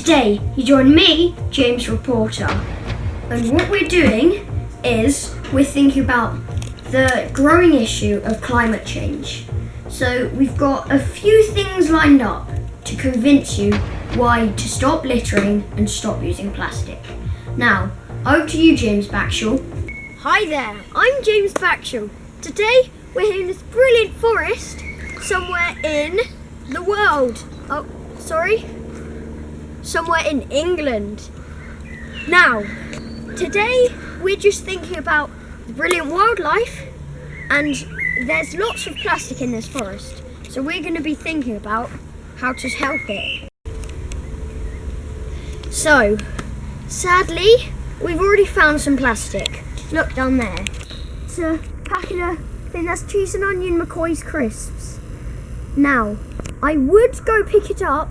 today you join me, James Reporter, and what we're doing is we're thinking about the growing issue of climate change. So we've got a few things lined up to convince you why to stop littering and stop using plastic. Now, over to you, James Backshall. Hi there, I'm James Backshall. Today we're here in this brilliant forest somewhere in the world. Somewhere in England. Now, today we're just thinking about the brilliant wildlife, and there's lots of plastic in this forest. So we're going to be thinking about how to help it. So, sadly, we've already found some plastic. Look down there. It's a packet of, I think that's cheese and onion McCoy's crisps. Now, I would go pick it up,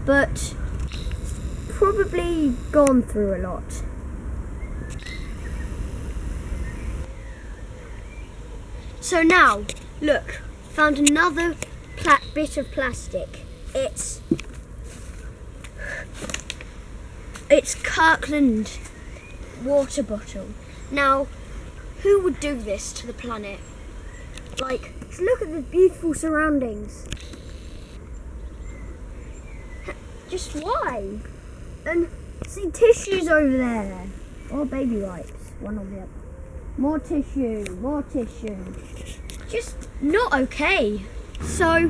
but probably gone through a lot. So now, look, found another bit of plastic. It's Kirkland water bottle. Now, who would do this to the planet? Like, look at the beautiful surroundings. Just why? And see tissues over there. Or baby wipes, one or the other. More tissue. Just not okay. So,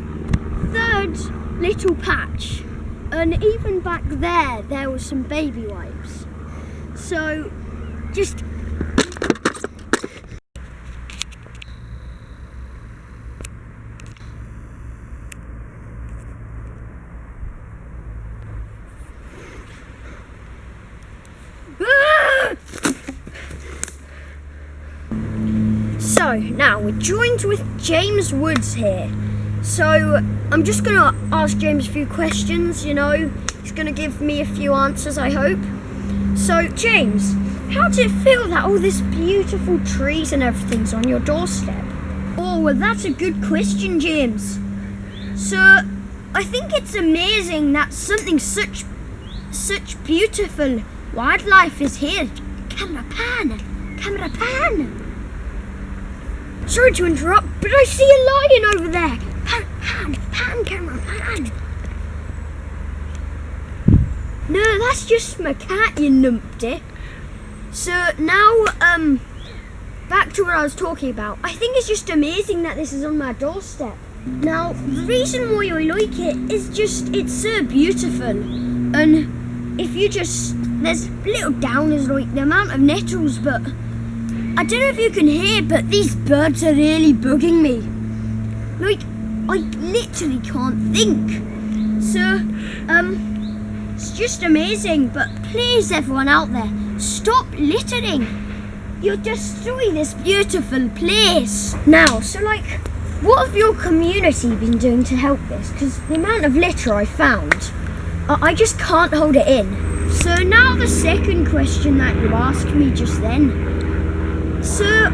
third little patch. And even back there was some baby wipes. So, just So now we're joined with James Woods here. So I'm just going to ask James a few questions, He's going to give me a few answers, I hope. So James, how does it feel that all this beautiful trees and everything's on your doorstep? Oh, well, that's a good question, James. So I think it's amazing that something such beautiful wildlife is here. Camera pan. Sorry to interrupt, but I see a lion over there. Pan, camera, pan. No, that's just my cat, you numpty. So now, back to what I was talking about. I think it's just amazing that this is on my doorstep. Now, the reason why I like it is just, it's so beautiful. And if you there's little downers like the amount of nettles, but I don't know if you can hear, but these birds are really bugging me. Like, I literally can't think. So, it's just amazing. But please, everyone out there, stop littering. You'll destroy this beautiful place. Now, so what have your community been doing to help this? Because the amount of litter I found, I just can't hold it in. So now the second question that you asked me just then. So,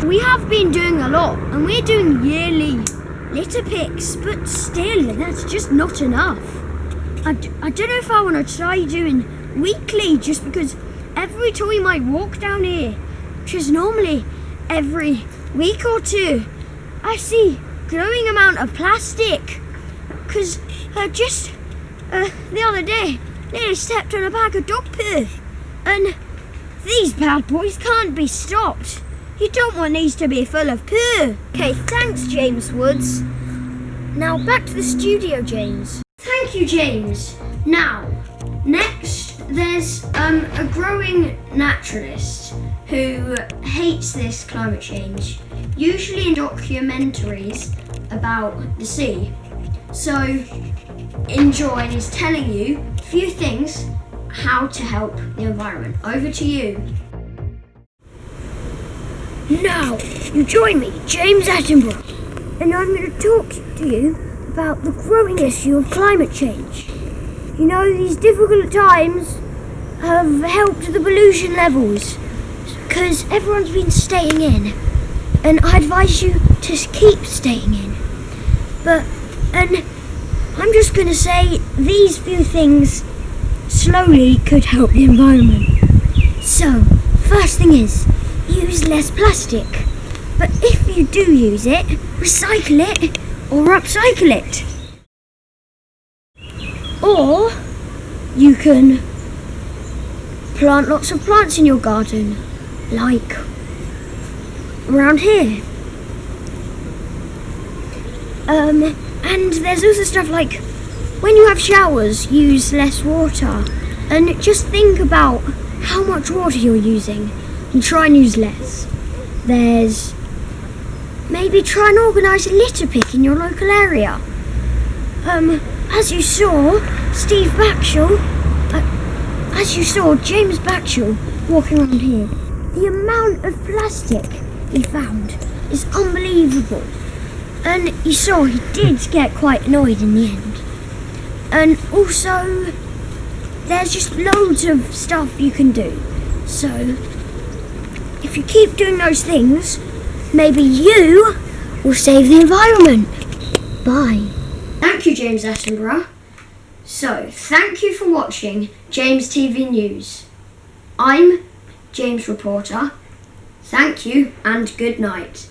we have been doing a lot, and we're doing yearly litter picks, but still, that's just not enough. I don't know if I want to try doing weekly, just because every time I walk down here, which is normally every week or two, I see growing amount of plastic. Because the other day, nearly stepped on a bag of dog poo, and these bad boys can't be stopped. You don't want these to be full of poo. Okay, thanks, James Woods. Now back to the studio, James. Thank you, James. Now, next, there's a growing naturalist who hates this climate change, usually in documentaries about the sea. So, enjoy, and he's telling you a few things how to help the environment. Over to you. Now, you join me, James Attenborough, and I'm going to talk to you about the growing issue of climate change. These difficult times have helped the pollution levels, because everyone's been staying in, and I advise you to keep staying in. I'm just going to say these few things slowly could help the environment. So, first thing is, use less plastic. But if you do use it, recycle it or upcycle it. Or you can plant lots of plants in your garden, like around here. And there's also stuff like when you have showers, use less water, and just think about how much water you're using and try and use less. There's maybe try and organise a litter pick in your local area. As you saw, James Batchel walking around here, the amount of plastic he found is unbelievable. And you saw he did get quite annoyed in the end. And also, there's just loads of stuff you can do. So, if you keep doing those things, maybe you will save the environment. Bye. Thank you, James Attenborough. So, thank you for watching James TV News. I'm James Reporter. Thank you and good night.